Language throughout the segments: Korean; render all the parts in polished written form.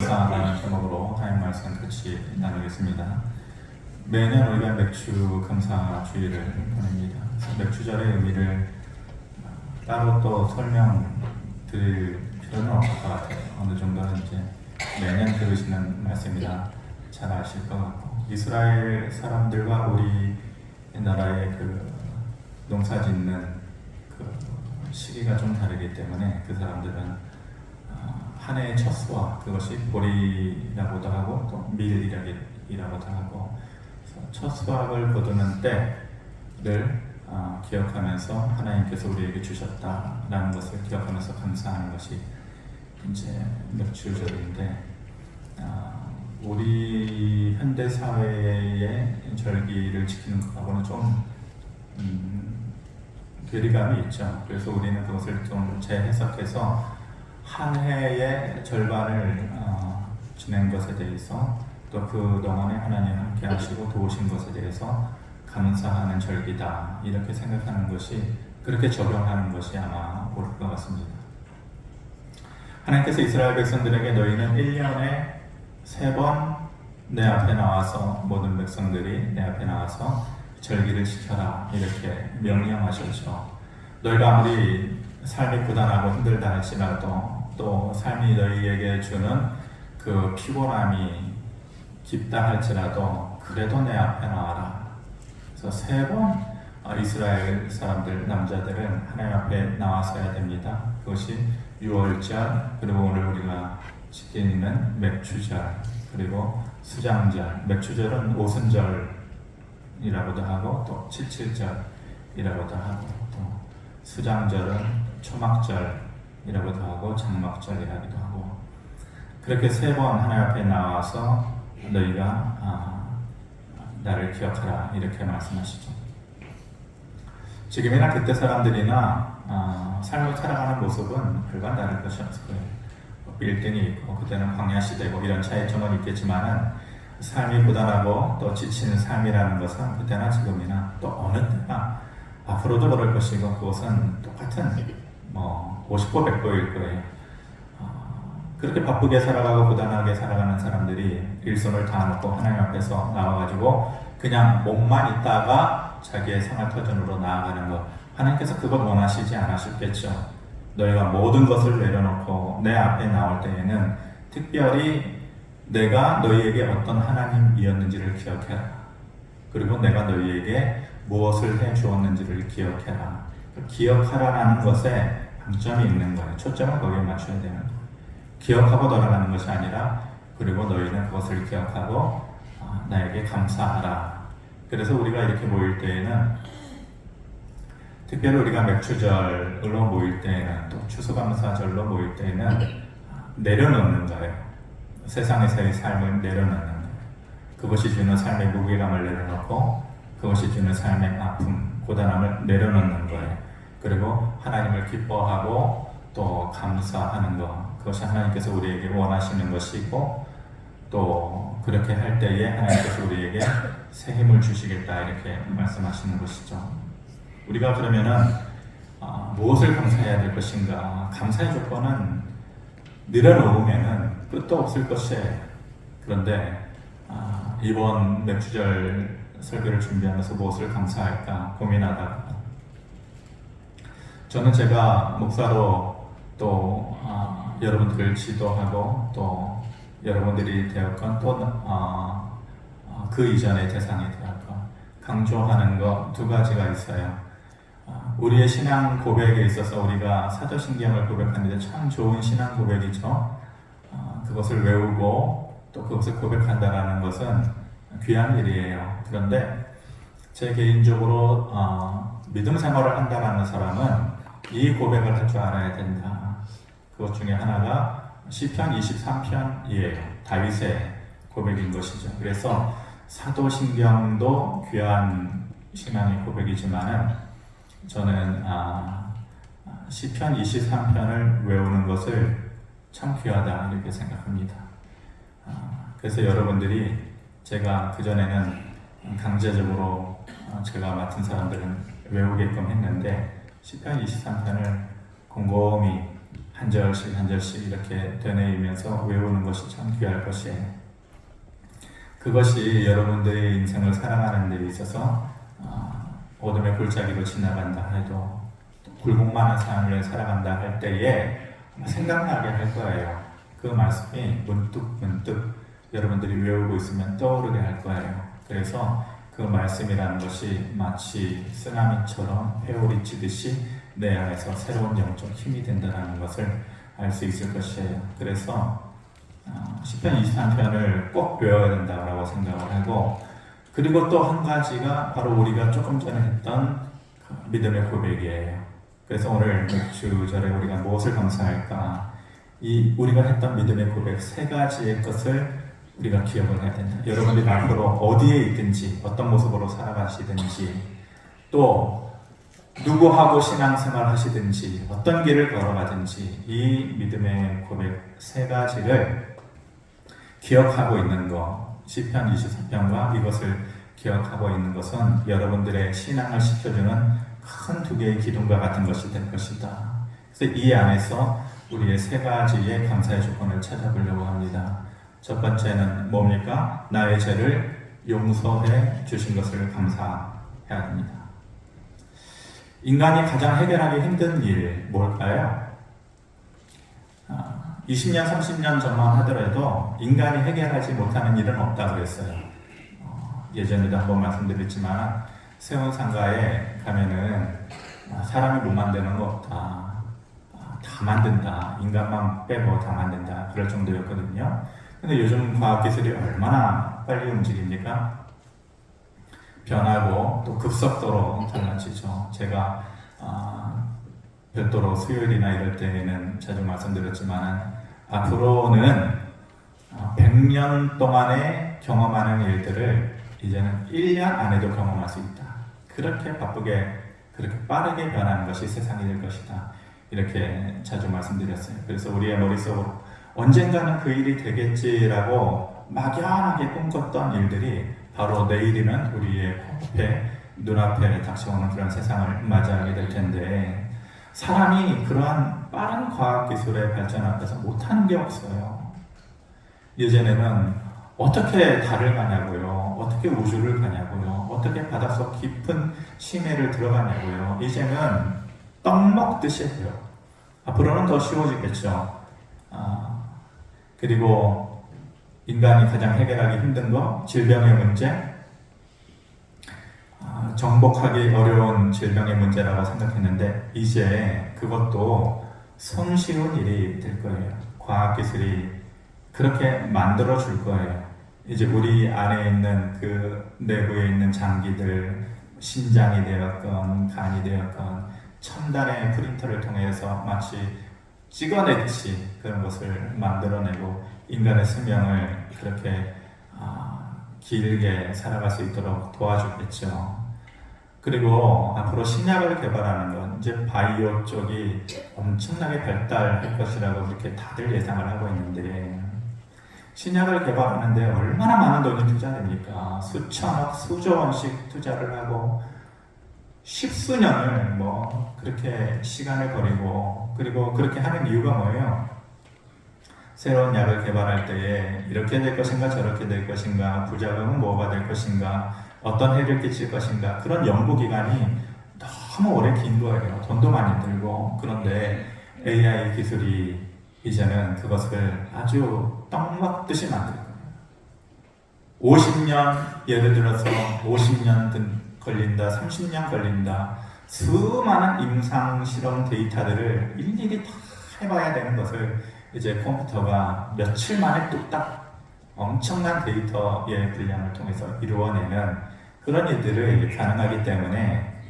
감사라는 제목으로 하나님 말씀 같이 나누겠습니다. 매년 우리가 맥주 감사 주일을 보냅니다. 맥주절의 의미를 따로 또 설명드릴 필요는 없을 것 같아요. 어느 정도는 이제 매년 들으시는 말씀이라 잘 아실 것 같고, 이스라엘 사람들과 우리나라의 그 농사 짓는 그 시기가 좀 다르기 때문에 그 사람들은 한 해의 첫 수확, 그것이 보리라고도 하고 또 밀이라고도 하고, 첫 수확을 거두는 때를 기억하면서 하나님께서 우리에게 주셨다라는 것을 기억하면서 감사하는 것이 이제 맥주절인데, 우리 현대 사회의 절기를 지키는 것하고는 좀 괴리감이 있죠. 그래서 우리는 그것을 좀 재해석해서 한 해의 절반을 지낸 것에 대해서, 또 그동안에 하나님 함께 하시고 도우신 것에 대해서 감사하는 절기다, 이렇게 생각하는 것이, 그렇게 적용하는 것이 아마 옳을 것 같습니다. 하나님께서 이스라엘 백성들에게 너희는 1년에 3번 내 앞에 나와서, 모든 백성들이 내 앞에 나와서 절기를 지켜라, 이렇게 명령하셨죠. 너희가 아무리 삶이 고단하고 힘들다 할지라도, 또 삶이 너희에게 주는 그 피곤함이 깊다 할지라도 그래도 내 앞에 나와라. 그래서 3번 이스라엘 사람들, 남자들은 하나님 앞에 나와서야 됩니다. 그것이 유월절, 그리고 오늘 우리가 지키는 맥주절, 그리고 수장절. 맥주절은 오순절이라고도 하고 또 칠칠절이라고도 하고, 또 수장절은 초막절이라고도 하고 장막절이라고도 하고, 그렇게 3번 하나님 앞에 나와서 너희가 나를 기억하라, 이렇게 말씀하시죠. 지금이나 그때 사람들이나 삶을 살아가는 모습은 별반 다를 것이 없을 거예요. 빌딩이 있고 그때는 광야 시대고 이런 차이점은 있겠지만은, 삶이 고단하고 또 지치는 삶이라는 것은 그때나 지금이나 또 어느 때나 앞으로도 그럴 것이고, 그것은 똑같은 50보 100보일 거예요. 그렇게 바쁘게 살아가고 고단하게 살아가는 사람들이 일손을 다 놓고 하나님 앞에서 나와가지고 그냥 몸만 있다가 자기의 생활터전으로 나아가는 것, 하나님께서 그것 원하시지 않으셨겠죠. 너희가 모든 것을 내려놓고 내 앞에 나올 때에는 특별히 내가 너희에게 어떤 하나님이었는지를 기억해라. 그리고 내가 너희에게 무엇을 해 주었는지를 기억해라. 기억하라라는 것에 방점이 있는 거예요. 초점을 거기에 맞춰야 되는 거예요. 기억하고 돌아가는 것이 아니라, 그리고 너희는 그것을 기억하고 나에게 감사하라. 그래서 우리가 이렇게 모일 때에는, 특별히 우리가 맥주절로 모일 때에는, 또 추수감사절로 모일 때에는 내려놓는 거예요. 세상에서의 삶을 내려놓는 거예요. 그것이 주는 삶의 무게감을 내려놓고, 그것이 주는 삶의 아픔, 고단함을 내려놓는 거예요. 그리고 하나님을 기뻐하고 또 감사하는 것, 그것이 하나님께서 우리에게 원하시는 것이고, 또 그렇게 할 때에 하나님께서 우리에게 새 힘을 주시겠다, 이렇게 말씀하시는 것이죠. 우리가 그러면은 무엇을 감사해야 될 것인가? 감사의 조건은 늘어놓으면은 끝도 없을 것이에요. 그런데 이번 맥주절 설교를 준비하면서 무엇을 감사할까 고민하다가, 저는 제가 목사로 또 여러분들을 지도하고, 또 여러분들이 되었건, 또 그 이전의 대상이 되었건, 강조하는 것 2가지가 있어요. 우리의 신앙 고백에 있어서 우리가 사도신경을 고백하는데 참 좋은 신앙 고백이죠. 그것을 외우고 또 그것을 고백한다라는 것은 귀한 일이에요. 그런데 제 개인적으로 믿음 생활을 한다라는 사람은 이 고백을 할 줄 알아야 된다. 그것 중에 하나가 시편 23편이에요. 다윗의 고백인 것이죠. 그래서 사도신경도 귀한 신앙의 고백이지만은, 저는 시편 23편을 외우는 것을 참 귀하다, 이렇게 생각합니다. 그래서 여러분들이, 제가 그전에는 강제적으로 제가 맡은 사람들은 외우게끔 했는데, 시편 23편을 곰곰이 한 절씩 한 절씩 이렇게 되뇌이면서 외우는 것이 참 귀할 것이에요. 그것이 여러분들의 인생을 살아가는 데 있어서 어둠의 골짜기로 지나간다 해도 굴곡만한 삶을 살아간다 할 때에 생각나게 할 거예요. 그 말씀이 문득 여러분들이 외우고 있으면 떠오르게 할 거예요. 그래서 그 말씀이라는 것이 마치 쓰나미처럼 회오리치듯이 내 안에서 새로운 영적 힘이 된다는 것을 알 수 있을 것이에요. 그래서 시편 23편을 꼭 외워야 된다고 생각을 하고, 그리고 또 한 가지가 바로 우리가 조금 전에 했던 믿음의 고백이에요. 그래서 오늘 주절에 우리가 무엇을 감사할까? 이 우리가 했던 믿음의 고백 세 가지의 것을 우리가 기억을 해야 된다. 여러분들이 앞으로 어디에 있든지 어떤 모습으로 살아가시든지 또 누구하고 신앙생활 하시든지 어떤 길을 걸어가든지 이 믿음의 고백 세 가지를 기억하고 있는 것, 시편 24편과 이것을 기억하고 있는 것은 여러분들의 신앙을 지켜주는 큰 두 개의 기둥과 같은 것이 될 것이다. 그래서 이 안에서 우리의 세 가지의 감사의 조건을 찾아보려고 합니다. 첫 번째는 뭡니까? 나의 죄를 용서해 주신 것을 감사해야 합니다. 인간이 가장 해결하기 힘든 일 뭘까요? 20년, 30년 전만 하더라도 인간이 해결하지 못하는 일은 없다고 그랬어요. 예전에도 한번 말씀드렸지만 세운상가에 가면은 사람이 못 만드는 거 없다. 다 만든다. 인간만 빼고 다 만든다. 그럴 정도였거든요. 근데 요즘 과학기술이 얼마나 빨리 움직입니까? 변하고 또 급속도로 달라지죠. 제가 별도로 수요일이나 이럴 때는 자주 말씀드렸지만 앞으로는 100년 동안에 경험하는 일들을 이제는 1년 안에도 경험할 수 있다. 그렇게 바쁘게 그렇게 빠르게 변하는 것이 세상이 될 것이다. 이렇게 자주 말씀드렸어요. 그래서 우리의 머릿속으로 언젠가는 그 일이 되겠지라고 막연하게 꿈꿨던 일들이 바로 내일이면 우리의 코앞에 눈앞에 닥쳐오는 그런 세상을 맞이하게 될 텐데, 사람이 그러한 빠른 과학기술의 발전 앞에서 못하는 게 없어요. 예전에는 어떻게 달을 가냐고요, 어떻게 우주를 가냐고요, 어떻게 바닷속 깊은 심해를 들어가냐고요. 이제는 떡 먹듯이 해요. 앞으로는 더 쉬워지겠죠. 그리고 인간이 가장 해결하기 힘든 거, 질병의 문제, 정복하기 어려운 질병의 문제라고 생각했는데 이제 그것도 손쉬운 일이 될 거예요. 과학기술이 그렇게 만들어 줄 거예요. 이제 우리 안에 있는 그 내부에 있는 장기들, 신장이 되었건 간이 되었건 첨단의 프린터를 통해서 마치 찍어내듯이 그런 것을 만들어내고 인간의 수명을 그렇게 길게 살아갈 수 있도록 도와주겠죠. 그리고 앞으로 신약을 개발하는 건 이제 바이오 쪽이 엄청나게 발달할 것이라고 그렇게 다들 예상을 하고 있는데, 신약을 개발하는데 얼마나 많은 돈이 투자됩니까? 수천억, 수조 원씩 투자를 하고 십수년을 그렇게 시간을 버리고, 그리고 그렇게 하는 이유가 뭐예요? 새로운 약을 개발할 때에 이렇게 될 것인가 저렇게 될 것인가, 부작용은 뭐가 될 것인가, 어떤 해를 끼칠 것인가, 그런 연구기간이 너무 오래 긴 거예요. 돈도 많이 들고. 그런데 AI 기술이 이제는 그것을 아주 떡 먹듯이 만들 거예요. 50년, 예를 들어서 50년 걸린다, 30년 걸린다, 수많은 임상실험 데이터들을 일일이 다 해봐야 되는 것을 이제 컴퓨터가 며칠 만에 뚝딱 엄청난 데이터의 분량을 통해서 이루어내는 그런 일들을 가능하기 때문에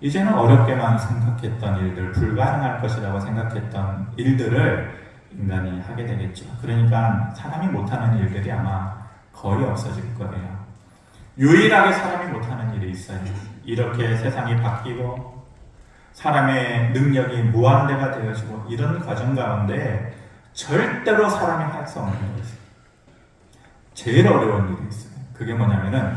이제는 어렵게만 생각했던 일들, 불가능할 것이라고 생각했던 일들을 인간이 하게 되겠죠. 그러니까 사람이 못하는 일들이 아마 거의 없어질 거예요. 유일하게 사람이 못하는 일이 있어요. 이렇게 세상이 바뀌고 사람의 능력이 무한대가 되어지고 이런 과정 가운데 절대로 사람이 할 수 없는 일이 있어요. 제일 어려운 일이 있어요. 그게 뭐냐면은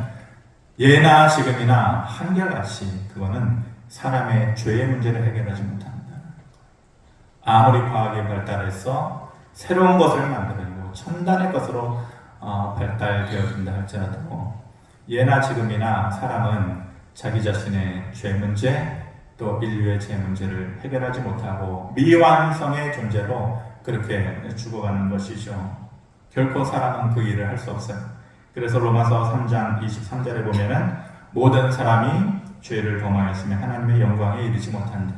예나 지금이나 한결같이 그거는 사람의 죄의 문제를 해결하지 못한다. 아무리 과학이 발달해서 새로운 것을 만들어내고 첨단의 것으로 발달되어진다 할지라도 예나 지금이나 사람은 자기 자신의 죄 문제 또 인류의 죄 문제를 해결하지 못하고 미완성의 존재로 그렇게 죽어가는 것이죠. 결코 사람은 그 일을 할 수 없어요. 그래서 로마서 3장 23절에 보면은 모든 사람이 죄를 범하였으며 하나님의 영광에 이르지 못한다.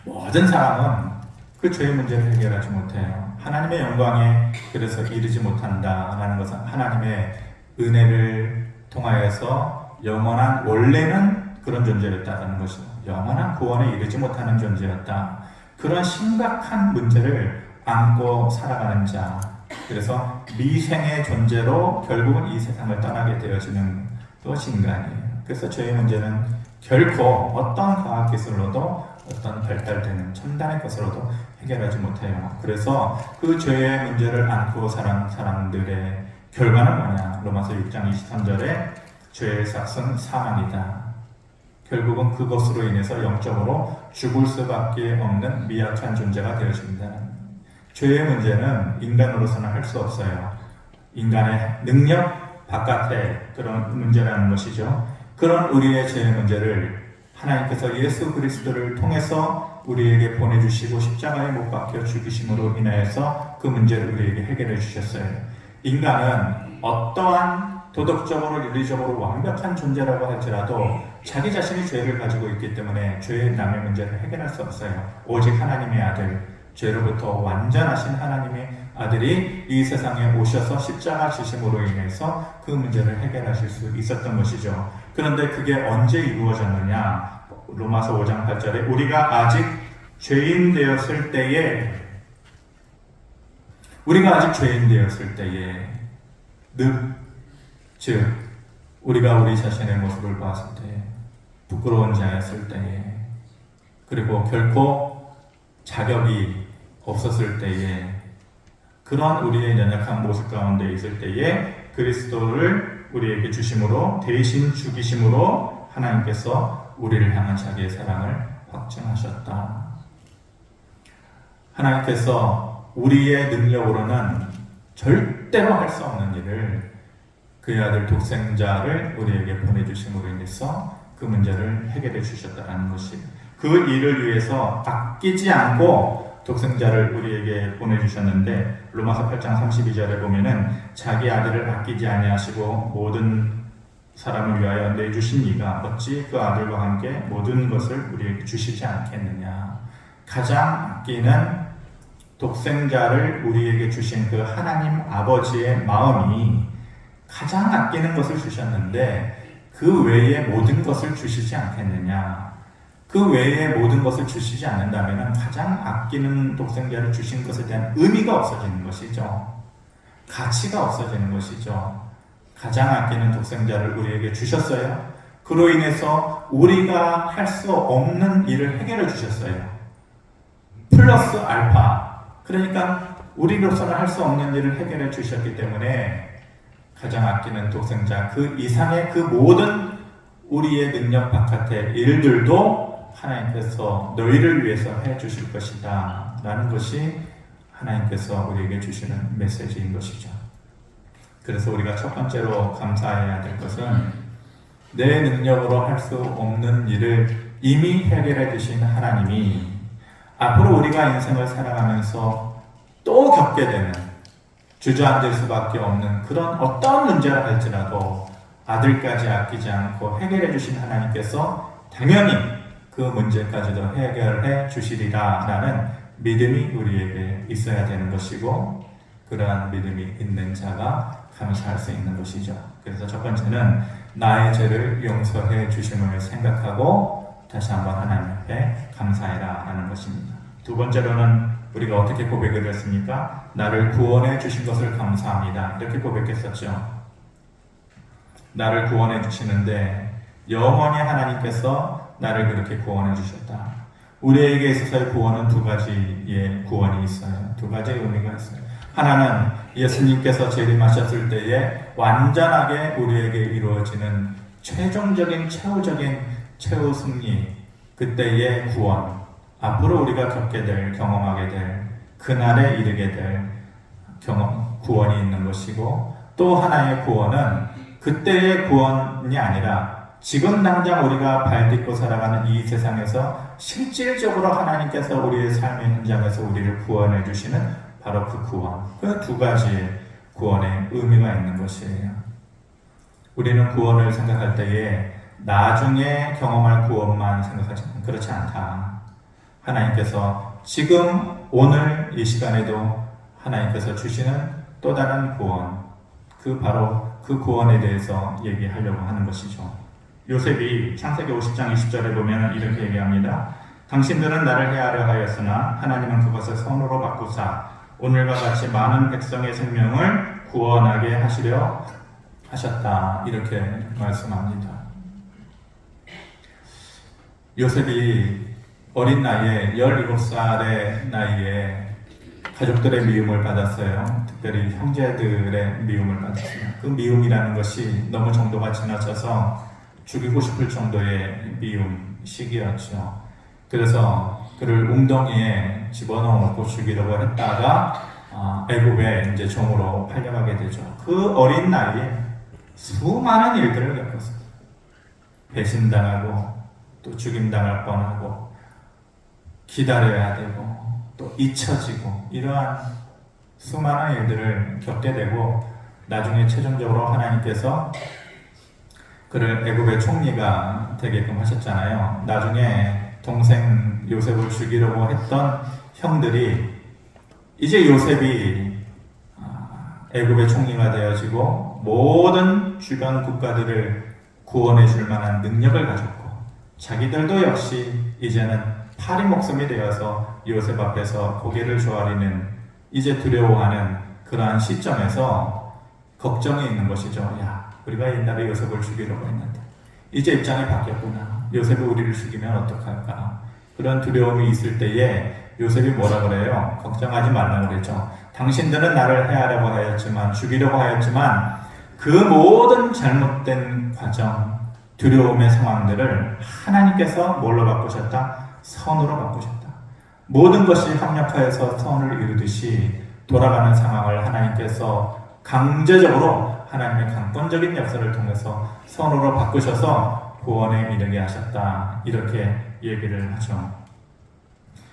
모든 사람은 그 죄의 문제를 해결하지 못해요. 하나님의 영광에 그래서 이르지 못한다라는 것은 하나님의 은혜를 통하여서 영원한 원래는 그런 존재였다라는 것이죠. 영원한 구원에 이르지 못하는 존재였다. 그런 심각한 문제를 안고 살아가는 자. 그래서 미생의 존재로 결국은 이 세상을 떠나게 되어지는 것이 인간이에요. 그래서 죄의 문제는 결코 어떤 과학기술로도 어떤 발달되는 첨단의 것으로도 해결하지 못해요. 그래서 그 죄의 문제를 안고 살아가는 사람들의 결과는 뭐냐? 로마서 6장 23절에 죄의 삭은 사망이다. 결국은 그것으로 인해서 영적으로 죽을 수밖에 없는 미약한 존재가 되어집니다. 죄의 문제는 인간으로서는 할 수 없어요. 인간의 능력 바깥의 그런 문제라는 것이죠. 그런 우리의 죄의 문제를 하나님께서 예수 그리스도를 통해서 우리에게 보내주시고 십자가에 못 박혀 죽이심으로 인하여서 그 문제를 우리에게 해결해 주셨어요. 인간은 어떠한 도덕적으로 윤리적으로 완벽한 존재라고 할지라도 자기 자신이 죄를 가지고 있기 때문에 죄의 남의 문제를 해결할 수 없어요. 오직 하나님의 아들, 죄로부터 완전하신 하나님의 아들이 이 세상에 오셔서 십자가 지심으로 인해서 그 문제를 해결하실 수 있었던 것이죠. 그런데 그게 언제 이루어졌느냐? 로마서 5장 8절에 우리가 아직 죄인 되었을 때에 즉 우리가 우리 자신의 모습을 봤을 때 부끄러운 자였을 때에 그리고 결코 자격이 없었을 때에 그런 우리의 연약한 모습 가운데 있을 때에 그리스도를 우리에게 주심으로 대신 죽이심으로 하나님께서 우리를 향한 자기의 사랑을 확증하셨다. 하나님께서 우리의 능력으로는 절대로 할 수 없는 일을 그의 아들 독생자를 우리에게 보내주심으로 인해서 그 문제를 해결해 주셨다는 것이 그 일을 위해서 아끼지 않고 독생자를 우리에게 보내주셨는데 로마서 8장 32절에 보면은 자기 아들을 아끼지 아니하시고 모든 사람을 위하여 내주신 이가 어찌 그 아들과 함께 모든 것을 우리에게 주시지 않겠느냐. 가장 아끼는 독생자를 우리에게 주신 그 하나님 아버지의 마음이 가장 아끼는 것을 주셨는데 그 외에 모든 것을 주시지 않겠느냐. 그 외에 모든 것을 주시지 않는다면 가장 아끼는 독생자를 주신 것에 대한 의미가 없어지는 것이죠. 가치가 없어지는 것이죠. 가장 아끼는 독생자를 우리에게 주셨어요. 그로 인해서 우리가 할 수 없는 일을 해결해 주셨어요. 플러스 알파. 그러니까 우리로서는 할 수 없는 일을 해결해 주셨기 때문에 가장 아끼는 독생자 그 이상의 그 모든 우리의 능력 바깥의 일들도 하나님께서 너희를 위해서 해 주실 것이다 라는 것이 하나님께서 우리에게 주시는 메시지인 것이죠. 그래서 우리가 첫 번째로 감사해야 될 것은 내 능력으로 할 수 없는 일을 이미 해결해 주신 하나님이 앞으로 우리가 인생을 살아가면서 또 겪게 되는 주저앉을 수밖에 없는 그런 어떤 문제라 할지라도 아들까지 아끼지 않고 해결해 주신 하나님께서 당연히 그 문제까지도 해결해 주시리라 라는 믿음이 우리에게 있어야 되는 것이고 그러한 믿음이 있는 자가 감사할 수 있는 것이죠. 그래서 첫 번째는 나의 죄를 용서해 주심을 생각하고 다시 한번 하나님 앞에 감사해라 라는 것입니다. 두 번째로는 우리가 어떻게 고백을 했습니까? 나를 구원해 주신 것을 감사합니다. 이렇게 고백했었죠. 나를 구원해 주시는데 영원히 하나님께서 나를 그렇게 구원해 주셨다. 우리에게 있어서의 구원은 두 가지의 구원이 있어요. 두 가지의 의미가 있어요. 하나는 예수님께서 재림하셨을 때에 완전하게 우리에게 이루어지는 최종적인 최후적인 최후 승리 그때의 구원 앞으로 우리가 겪게 될, 경험하게 될, 그날에 이르게 될 구원이 있는 것이고, 또 하나의 구원은 그때의 구원이 아니라 지금 당장 우리가 발딛고 살아가는 이 세상에서 실질적으로 하나님께서 우리의 삶의 현장에서 우리를 구원해 주시는 바로 그 구원, 그 두 가지의 구원의 의미가 있는 것이에요. 우리는 구원을 생각할 때에 나중에 경험할 구원만 생각하지만 그렇지 않다. 하나님께서 지금 오늘 이 시간에도 하나님께서 주시는 또 다른 구원, 바로 그 구원에 대해서 얘기하려고 하는 것이죠. 요셉이 창세기 50장 20절에 보면 이렇게 얘기합니다. 당신들은 나를 해하려 하였으나 하나님은 그것을 선으로 바꾸사 오늘과 같이 많은 백성의 생명을 구원하게 하시려 하셨다. 이렇게 말씀합니다. 요셉이 어린 나이에 17살의 나이에 가족들의 미움을 받았어요. 특별히 형제들의 미움을 받았어요. 그 미움이라는 것이 너무 정도가 지나쳐서 죽이고 싶을 정도의 미움 시기였죠. 그래서 그를 웅덩이에 집어넣고 죽이려고 했다가 애굽에 이제 종으로 팔려가게 되죠. 그 어린 나이에 수많은 일들을 겪었어요. 배신당하고 또 죽임당할 뻔하고 기다려야 되고 또 잊혀지고 이러한 수많은 일들을 겪게 되고 나중에 최종적으로 하나님께서 그를 애굽의 총리가 되게끔 하셨잖아요. 나중에 동생 요셉을 죽이려고 했던 형들이 이제 요셉이 애굽의 총리가 되어지고 모든 주변 국가들을 구원해 줄 만한 능력을 가졌고 자기들도 역시 이제는 파리 목숨이 되어서 요셉 앞에서 고개를 조아리는 이제 두려워하는 그러한 시점에서 걱정이 있는 것이죠. 야, 우리가 옛날에 요셉을 죽이려고 했는데 이제 입장이 바뀌었구나. 요셉이 우리를 죽이면 어떡할까? 그런 두려움이 있을 때에 요셉이 뭐라 그래요? 걱정하지 말라고 그랬죠. 당신들은 나를 해하려고 하였지만 죽이려고 하였지만 그 모든 잘못된 과정, 두려움의 상황들을 하나님께서 뭘로 바꾸셨다? 선으로 바꾸셨다. 모든 것이 합력하여서 선을 이루듯이 돌아가는 상황을 하나님께서 강제적으로 하나님의 강권적인 역사를 통해서 선으로 바꾸셔서 구원에 이르게 하셨다. 이렇게 얘기를 하죠.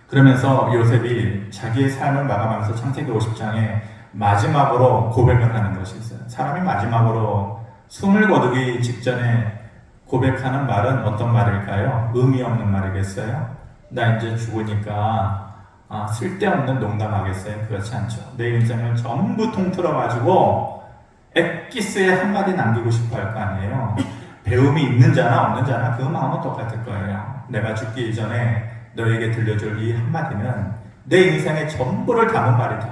그러면서 요셉이 자기의 삶을 마감하면서 창세기 50장에 마지막으로 고백을 하는 것이 있어요. 사람이 마지막으로 숨을 거두기 직전에 고백하는 말은 어떤 말일까요? 의미 없는 말이겠어요? 나 이제 죽으니까 쓸데없는 농담하겠어요? 그렇지 않죠. 내 인생을 전부 통틀어가지고 엑기스에 한마디 남기고 싶어 할 거 아니에요. 배움이 있는 자나 없는 자나 그 마음은 똑같을 거예요. 내가 죽기 이전에 너에게 들려줄 이 한마디는 내 인생의 전부를 담은 말이다.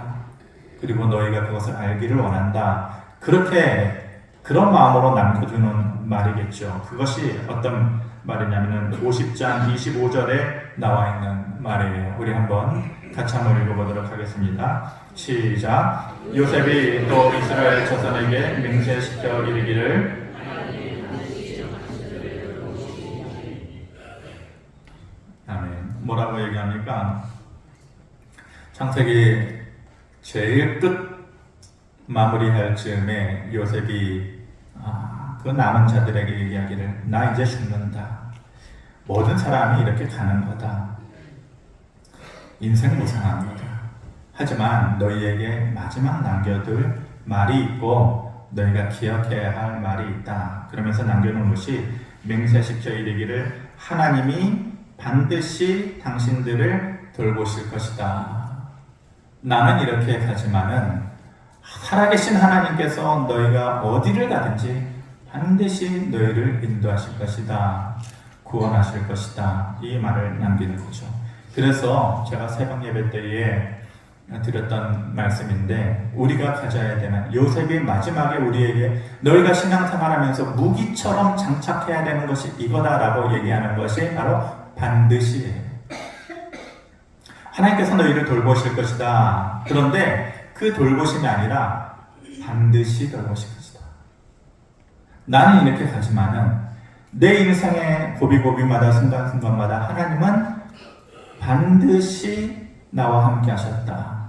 그리고 너희가 그것을 알기를 원한다. 그런 마음으로 남겨주는 말이겠죠. 그것이 어떤 말이냐면 50장 25절에 나와 있는 말이에요. 우리 한번 같이 한번 읽어보도록 하겠습니다. 시작. 요셉이 또 이스라엘 자손에게 맹세시켜 이르기를 아멘. 뭐라고 얘기합니까? 창세기 제일 끝 마무리할 즈음에 요셉이 그 남은 자들에게 얘기하기를 나 이제 죽는다. 모든 사람이 이렇게 가는 거다. 인생 무상한 거다. 하지만 너희에게 마지막 남겨둘 말이 있고 너희가 기억해야 할 말이 있다. 그러면서 남겨놓은 것이 맹세시켜 이르기를 하나님이 반드시 당신들을 돌보실 것이다. 나는 이렇게 가지만은 살아계신 하나님께서 너희가 어디를 가든지 반드시 너희를 인도하실 것이다. 구원하실 것이다. 이 말을 남기는 거죠. 그래서 제가 새벽 예배 때에 드렸던 말씀인데 우리가 가져야 되는 요셉이 마지막에 우리에게 너희가 신앙생활하면서 무기처럼 장착해야 되는 것이 이거다라고 얘기하는 것이 바로 반드시예요. 하나님께서 너희를 돌보실 것이다. 그런데 그 돌보심이 아니라 반드시 돌보실 것이다. 나는 이렇게 가지만은 내 인생의 고비고비마다 순간순간마다 하나님은 반드시 나와 함께 하셨다.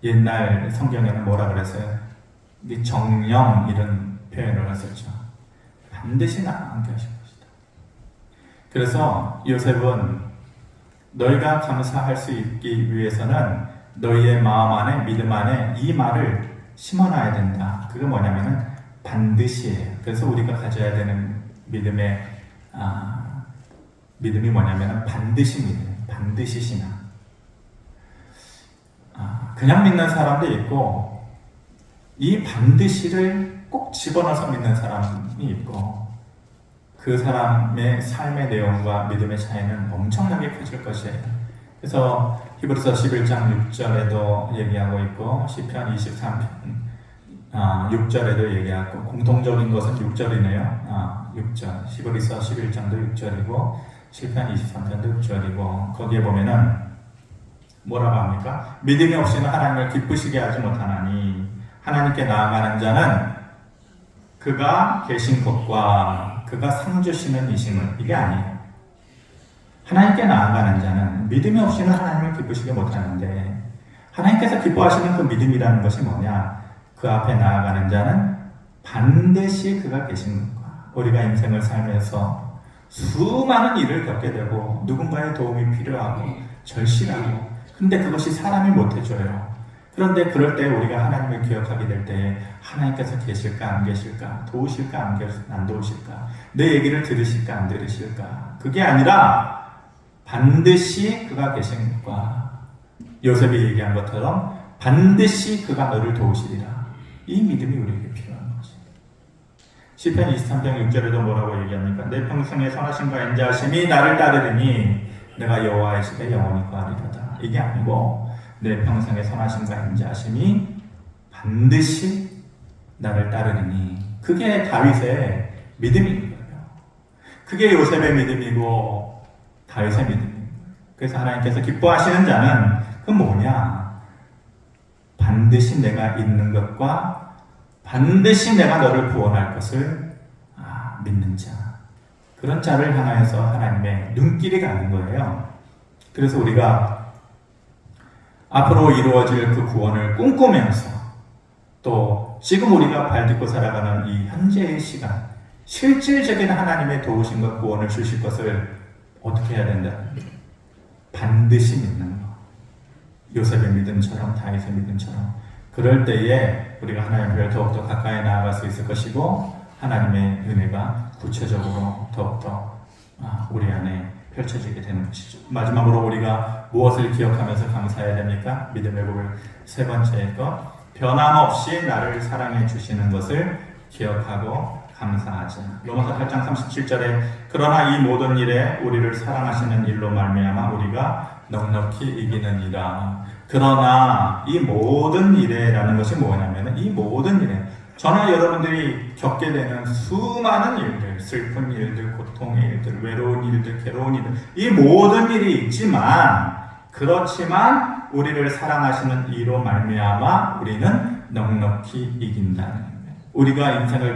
옛날 성경에는 뭐라 그랬어요? 정령 이런 표현을 했었죠. 반드시 나와 함께 하실 것이다. 그래서 요셉은 너희가 감사할 수 있기 위해서는 너희의 마음 안에, 믿음 안에 이 말을 심어놔야 된다. 그게 뭐냐면은 반드시예요. 그래서 우리가 가져야 되는 믿음이 뭐냐면은 반드시 믿음, 반드시 신앙. 그냥 믿는 사람도 있고, 이 반드시를 꼭 집어넣어서 믿는 사람이 있고, 그 사람의 삶의 내용과 믿음의 차이는 엄청나게 커질 것이에요. 그래서 히브리서 11장 6절에도 얘기하고 있고, 시편 23편 6절에도 얘기하고, 공통적인 것은 6절이네요. 6절. 히브리서 11장도 6절이고, 시편 23편도 6절이고, 거기에 보면은 뭐라고 합니까? 믿음이 없이는 하나님을 기쁘시게 하지 못하나니 하나님께 나아가는 자는 그가 계신 곳과 그가 상 주시는 이심을, 이게 아니에요. 하나님께 나아가는 자는 믿음이 없이는 하나님을 기쁘시게 못하는데, 하나님께서 기뻐하시는 그 믿음이라는 것이 뭐냐? 그 앞에 나아가는 자는 반드시 그가 계신 것과, 우리가 인생을 살면서 수많은 일을 겪게 되고 누군가의 도움이 필요하고 절실하고, 근데 그것이 사람이 못해줘요. 그런데 그럴 때 우리가 하나님을 기억하게 될 때 하나님께서 계실까 안 계실까, 도우실까 안 도우실까, 내 얘기를 들으실까 안 들으실까, 그게 아니라 반드시 그가 계신 것과 요셉이 얘기한 것처럼 반드시 그가 너를 도우시리라. 이 믿음이 우리에게 필요한 것입니다. 시편 23편 6절에도 뭐라고 얘기합니까? 내 평생의 선하심과 인자하심이 나를 따르리니 내가 여호와의 집에 영원히 거하리로다. 이게 아니고 내 평생의 선하심과 인자하심이 반드시 나를 따르리니, 그게 다윗의 믿음인 거예요. 그게 요셉의 믿음이고 다윗의 믿음인 거예요. 그래서 하나님께서 기뻐하시는 자는 그 뭐냐? 반드시 내가 있는 것과 반드시 내가 너를 구원할 것을 믿는 자, 그런 자를 향하여서 하나님의 눈길이 가는 거예요. 그래서 우리가 앞으로 이루어질 그 구원을 꿈꾸면서, 또 지금 우리가 발딛고 살아가는 이 현재의 시간, 실질적인 하나님의 도우심과 구원을 주실 것을 어떻게 해야 된다? 반드시 믿는 것. 요셉의 믿음처럼, 다윗의 믿음처럼. 그럴 때에 우리가 하나님을 더욱더 가까이 나아갈 수 있을 것이고, 하나님의 은혜가 구체적으로 더욱더 우리 안에 펼쳐지게 되는 것이죠. 마지막으로 우리가 무엇을 기억하면서 감사해야 됩니까? 믿음의 복을 세 번째 것, 변함없이 나를 사랑해 주시는 것을 기억하고 감사하자. 로마서 8장 37절에 그러나 이 모든 일에 우리를 사랑하시는 일로 말미암아 우리가 넉넉히 이기느니라. 그러나 이 모든 일에라는 것이 뭐냐면, 이 모든 일에 저나 여러분들이 겪게 되는 수많은 일들, 슬픈 일들, 고통의 일들, 외로운 일들, 괴로운 일들, 이 모든 일이 있지만, 그렇지만 우리를 사랑하시는 이로 말미암아 우리는 넉넉히 이긴다는 거예요. 우리가 인생을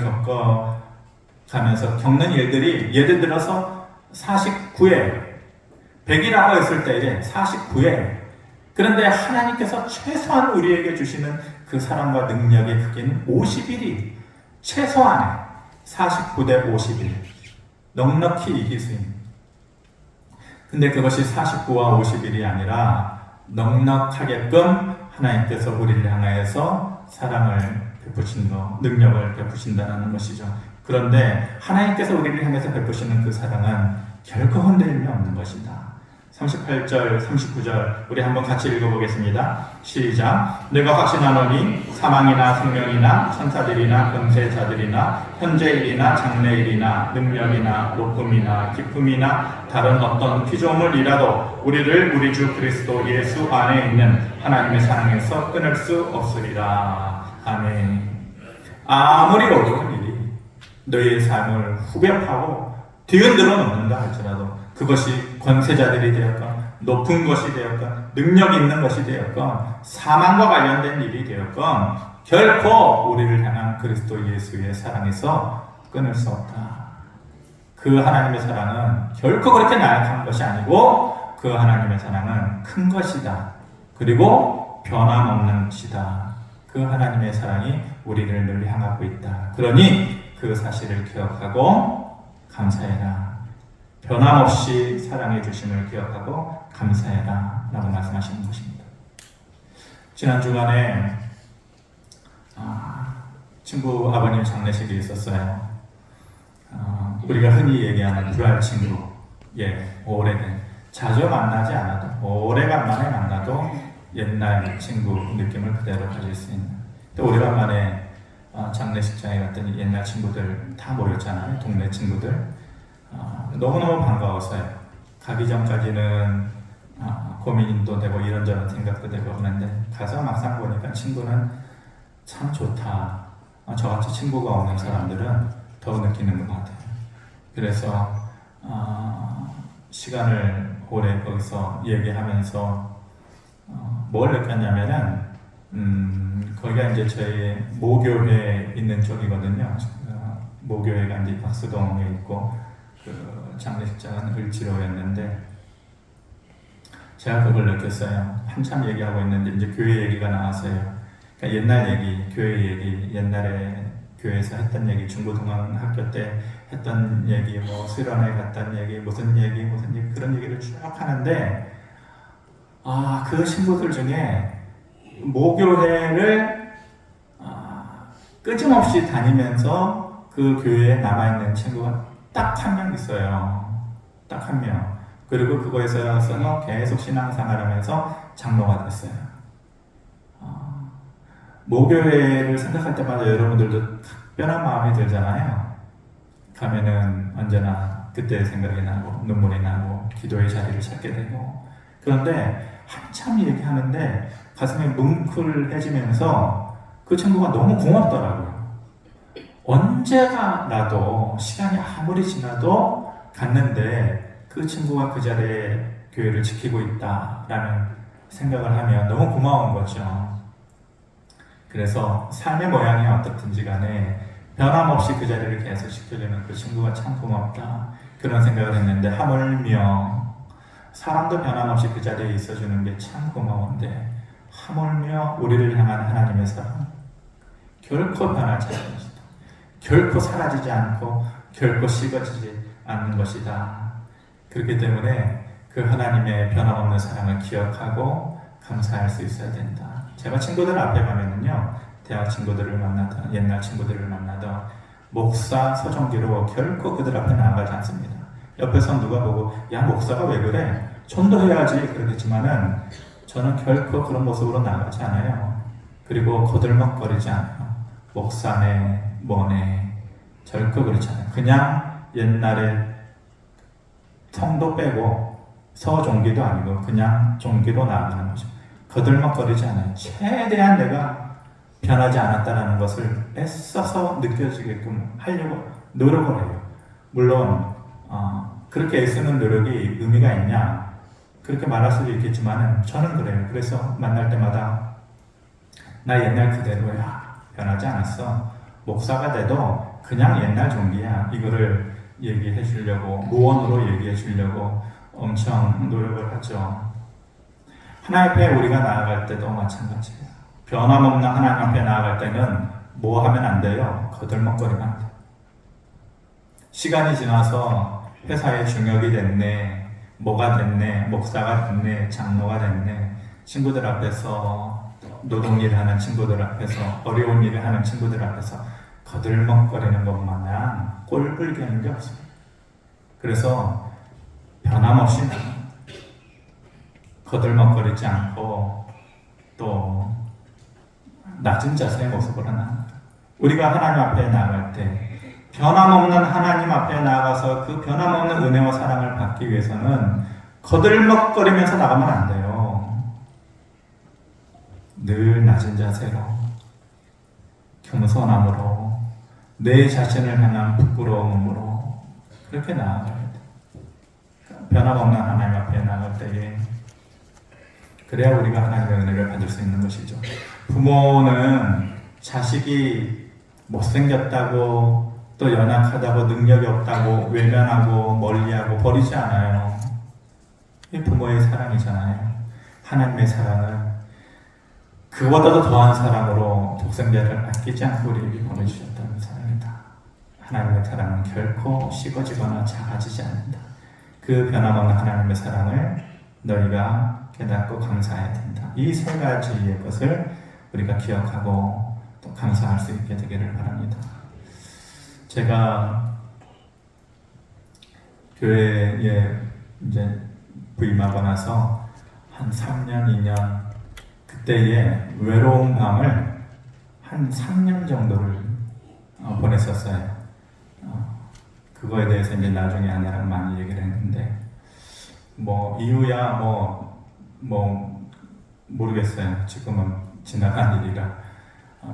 겪어가면서 겪는 일들이, 예를 들어서 49회, 100이라고 했을 때에 49회, 그런데 하나님께서 최소한 우리에게 주시는 그 사랑과 능력의 크기는 50일이 최소한의 49대 51 넉넉히 이길 수 있는, 근데 그것이 49와 50일이 아니라 넉넉하게끔 하나님께서 우리를 향하여서 사랑을 베푸신 것, 능력을 베푸신다는 것이죠. 그런데 하나님께서 우리를 향해서 베푸시는 그 사랑은 결코 흔들림이 없는 것이다. 38절, 39절 우리 한번 같이 읽어보겠습니다. 시작. 내가 확신하노니 사망이나 생명이나 천사들이나 권세자들이나 현재일이나 장래일이나 능력이나 높음이나 깊음이나 다른 어떤 피조물이라도 우리를 우리 주 그리스도 예수 안에 있는 하나님의 사랑에서 끊을 수 없으리라. 아멘. 아무리 어려운 일이 너희의 삶을 후벼파고 뒤흔들어 놓는다 할지라도, 그것이 권세자들이 되었건 높은 것이 되었건 능력 있는 것이 되었건 사망과 관련된 일이 되었건 결코 우리를 향한 그리스도 예수의 사랑에서 끊을 수 없다. 그 하나님의 사랑은 결코 그렇게 나약한 것이 아니고 그 하나님의 사랑은 큰 것이다. 그리고 변함없는 것이다. 그 하나님의 사랑이 우리를 늘 향하고 있다. 그러니 그 사실을 기억하고 감사해라. 변함없이 사랑해 주심을 기억하고 감사해라 라고 말씀하시는 것입니다. 지난 주간에 친구 아버님 장례식이 있었어요. 우리가 흔히 얘기하는 불알 친구, 오래된, 자주 만나지 않아도 오래간만에 만나도 옛날 친구 느낌을 그대로 가질 수 있는. 또 오래간만에 장례식장에 갔더니 옛날 친구들 다 모였잖아요. 동네 친구들. 너무너무 반가웠어요. 가기 전까지는 고민도 되고 이런저런 생각도 되고 하는데 가서 막상 보니까 친구는 참 좋다. 저같이 친구가 없는 사람들은 더 느끼는 것 같아요. 그래서 시간을 오래 거기서 얘기하면서 뭘 느꼈냐면은 거기가 이제 저희 모교회 있는 쪽이거든요. 모교회가 이제 박수동에 있고 그 장례식장은 을지로였는데 제가 그걸 느꼈어요. 한참 얘기하고 있는데 이제 교회 얘기가 나왔어요. 그러니까 옛날 얘기, 교회 얘기, 옛날에 교회에서 했던 얘기, 중고등학교 때 했던 얘기, 뭐 수련회 갔던 얘기, 무슨 얘기 그런 얘기를 쭉 하는데 그 친구들 중에 모교회를 끊임없이 다니면서 그 교회에 남아있는 친구가 딱 한 명 있어요. 딱 한 명. 그리고 그거에서 계속 신앙생활하면서 장로가 됐어요. 모교회를 생각할 때마다 여러분들도 특별한 마음이 들잖아요. 가면은 언제나 그때 생각이 나고 눈물이 나고 기도의 자리를 찾게 되고. 그런데 한참 얘기하는데 가슴이 뭉클해지면서 그 친구가 너무 고맙더라고요. 언제가 나도 시간이 아무리 지나도 갔는데 그 친구가 그 자리에 교회를 지키고 있다라는 생각을 하면 너무 고마운 거죠. 그래서 삶의 모양이 어떻든지 간에 변함없이 그 자리를 계속 지켜주는 그 친구가 참 고맙다. 그런 생각을 했는데 하물며 사람도 변함없이 그 자리에 있어주는 게 참 고마운데 하물며 우리를 향한 하나님의 사랑 결코 변하지 않는 것이다. 결코 사라지지 않고 결코 식어지지 않는 것이다. 그렇기 때문에 그 하나님의 변함없는 사랑을 기억하고 감사할 수 있어야 된다. 제가 친구들 앞에 가면은요, 대학 친구들을 만나던, 옛날 친구들을 만나던 목사 서정기로 결코 그들 앞에 나아가지 않습니다. 옆에서 누가 보고 야 목사가 왜 그래? 전도해야지 그러겠지만은 저는 결코 그런 모습으로 나가지 않아요. 그리고 거들먹거리지 않아요. 목사네 뭐네 결코 그렇지 않아요. 그냥 옛날에 성도 빼고 서종기도 아니고 그냥 종기로 나아가는 거죠. 거들먹거리지 않아요. 최대한 내가 변하지 않았다는 것을 애써서 느껴지게끔 하려고 노력을 해요. 물론 그렇게 애쓰는 노력이 의미가 있냐 그렇게 말할 수도 있겠지만 저는 그래요. 그래서 만날 때마다 나 옛날 그대로야. 변하지 않았어. 목사가 돼도 그냥 옛날 종기야. 이거를 얘기해 주려고 무언으로 얘기해 주려고 엄청 노력을 하죠. 하나님 앞에 우리가 나아갈 때도 마찬가지예요. 변함없는 하나님 앞에 나아갈 때는 뭐 하면 안 돼요? 거들먹거리면 안 돼요. 시간이 지나서 회사에 중역이 됐네, 뭐가 됐네, 목사가 됐네, 장로가 됐네, 친구들 앞에서 노동일 하는 친구들 앞에서 어려운 일을 하는 친구들 앞에서 거들먹거리는 것마냥 꼴불기 하는 게 없어요. 그래서 변함없이 거들먹거리지 않고 또 낮은 자세의 모습으로 나아가. 우리가 하나님 앞에 나아갈 때 변함없는 하나님 앞에 나아가서 그 변함없는 은혜와 사랑을 받기 위해서는 거들먹거리면서 나가면 안 돼요. 늘 낮은 자세로 겸손함으로 내 자신을 향한 부끄러움으로 그렇게 나아가야 돼. 변함없는 하나님 앞에 나아갈 때에 그래야 우리가 하나님의 은혜를 받을 수 있는 것이죠. 부모는 자식이 못생겼다고 또 연약하다고 능력이 없다고 외면하고 멀리하고 버리지 않아요. 이 부모의 사랑이잖아요. 하나님의 사랑은 그보다도 더한 사랑으로 독생자를 아끼지 않고 우리에게 보내주셨다는 사랑이다. 하나님의 사랑은 결코 식어지거나 작아지지 않는다. 그 변함없는 하나님의 사랑을 너희가 깨닫고 감사해야 된다. 이 세 가지의 것을 우리가 기억하고 또 감사할 수 있게 되기를 바랍니다. 제가 교회에 이제 부임하고 나서 한 3년, 2년 그때의 외로운 밤을 한 3년 정도를 보냈었어요. 그거에 대해서 이제 나중에 아내랑 많이 얘기를 했는데 뭐 이유야 뭐 모르겠어요. 지금은 지나간 일이라.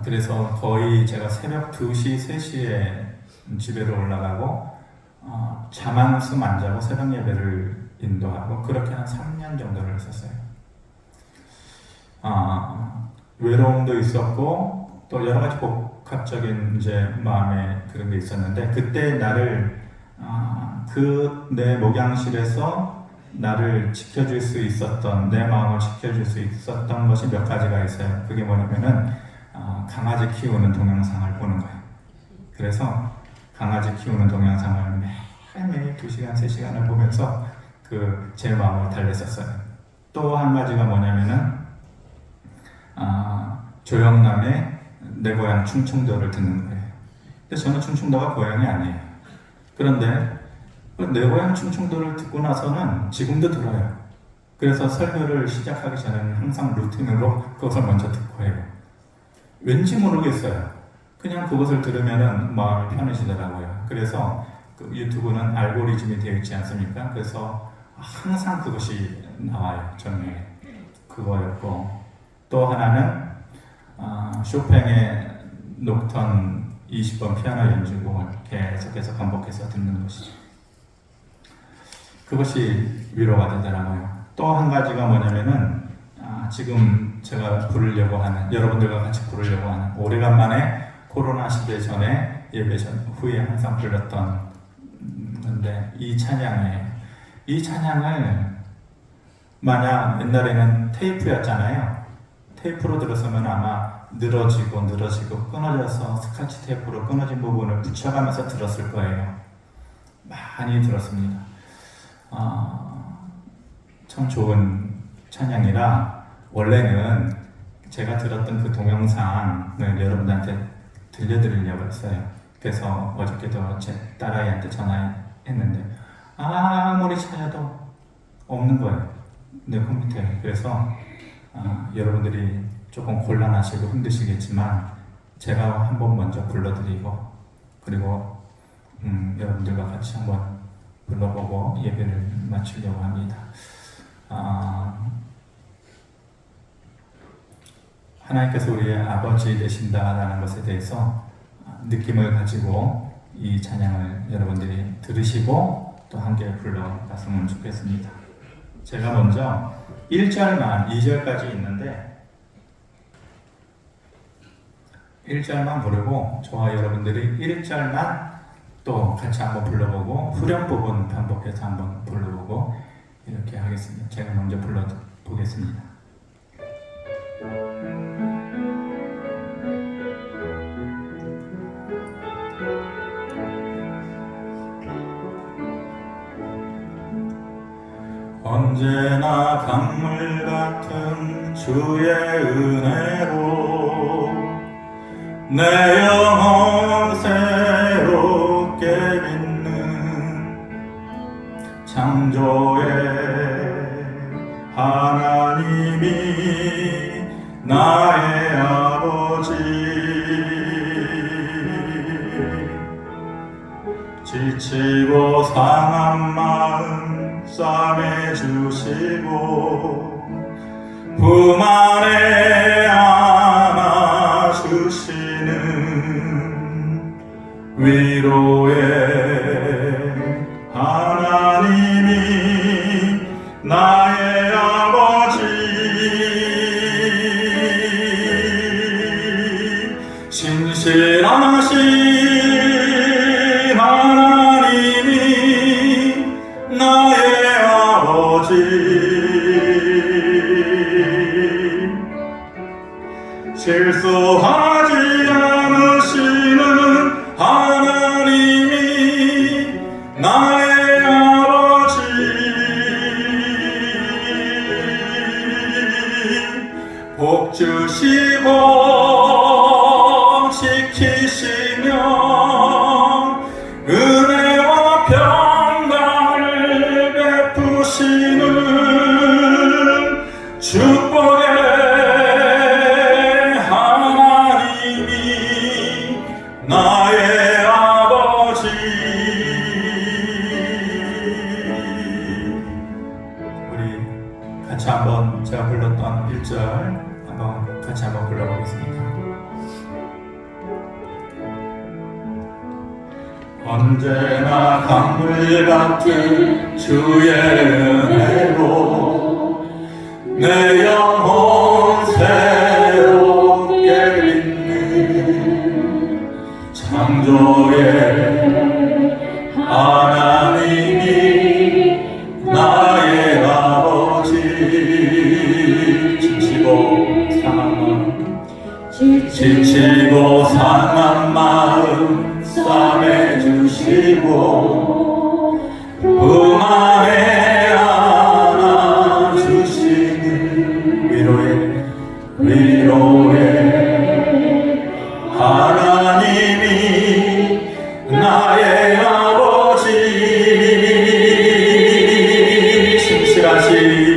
그래서 거의 제가 새벽 2시, 3시에 집에로 올라가고 잠 안 자고 새벽 예배를 인도하고 그렇게 한 3년 정도를 했었어요. 외로움도 있었고 또 여러 가지 복합적인 이제 마음에 그런 게 있었는데 그때 나를 그 내 목양실에서 나를 지켜줄 수 있었던 내 마음을 지켜줄 수 있었던 것이 몇 가지가 있어요. 그게 뭐냐면은 강아지 키우는 동영상을 보는 거예요. 그래서 강아지 키우는 동영상을 매일 2시간, 3시간을 보면서 제 마음을 달랬었어요. 또 한 가지가 뭐냐면은 조영남의 내 고향 충청도를 듣는 거예요. 근데 저는 충청도가 고향이 아니에요. 그런데 내 고향 충청도를 듣고 나서는 지금도 들어요. 그래서 설교를 시작하기 전에는 항상 루틴으로 그것을 먼저 듣고 해요. 왠지 모르겠어요. 그냥 그것을 들으면 마음이 편해지더라고요. 그래서 유튜브는 알고리즘이 되어 있지 않습니까? 그래서 항상 그것이 나와요. 저는 그거였고 또 하나는 쇼팽의 녹턴 20번 피아노 연주곡을 계속해서 반복해서 듣는 것이죠. 그것이 위로가 되더라고요. 또 한 가지가 뭐냐면은 지금 제가 부르려고 하는 여러분들과 같이 부르려고 하는 오래간만에 코로나 시대 전에 예배 전 후에 항상 불렀던 건데 이 찬양을 만약 옛날에는 테이프였잖아요. 테이프로 들었으면 아마 늘어지고 끊어져서 스카치 테이프로 끊어진 부분을 붙여가면서 들었을 거예요. 많이 들었습니다. 참 좋은 찬양이라 원래는 제가 들었던 그 동영상을 여러분들한테 들려드리려고 했어요. 그래서 어저께도 제 딸아이한테 전화했는데 아무리 찾아도 없는 거예요. 내 컴퓨터에. 그래서 여러분들이 조금 곤란하시고 힘드시겠지만 제가 한번 먼저 불러드리고 그리고 여러분들과 같이 한번 불러보고 예배를 마치려고 합니다. 하나님께서 우리의 아버지 되신다라는 것에 대해서 느낌을 가지고 이 찬양을 여러분들이 들으시고 또 함께 불러봤으면 좋겠습니다. 제가 먼저 1절만 2절까지 있는데 1절만 부르고 저와 여러분들이 1절만 또 같이 한번 불러보고 후렴 부분 반복해서 한번 불러보고 이렇게 하겠습니다. 제가 먼저 불러보겠습니다. 언제나 강물 같은 주의 은혜로 내 영혼 새롭게 믿는 창조의 하나님이 나의 아버지 지치고 상한 마음 싸매주시고 품 안에 안아주시는 위로의 하나님이 나의 아버지 신실하신 하나님이 나의 아버지 언제나 강물 같은 주의 은혜로 내 영혼 새롭게 믿는 창조의 하나님이 나의 아버지. 지치고 상한 마음 싸매주시고 붕안에 안아주시는 위로의 하나님이 나의 아버지. 신실하신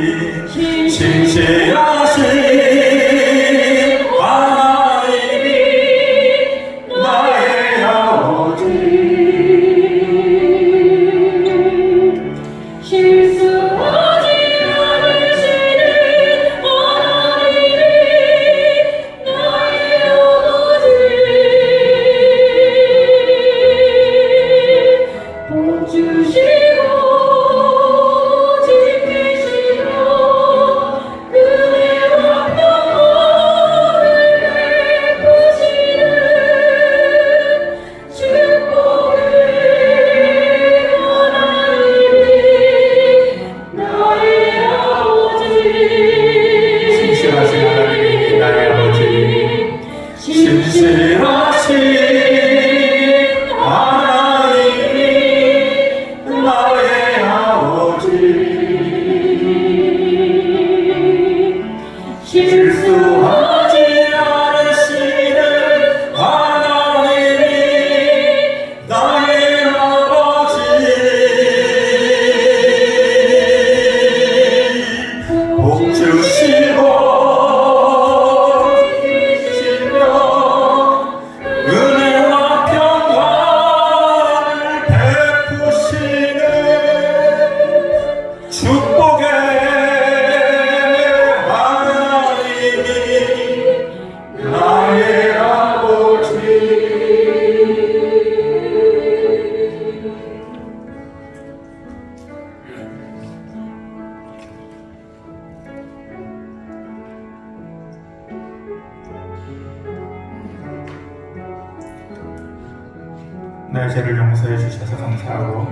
나의 죄를 용서해 주셔서 감사하고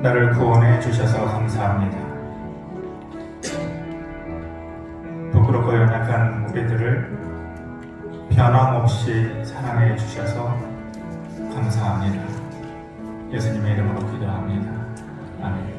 나를 구원해 주셔서 감사합니다. 부끄럽고 연약한 우리들을 변함없이 사랑해 주셔서 감사합니다. 예수님의 이름으로 기도합니다. 아멘.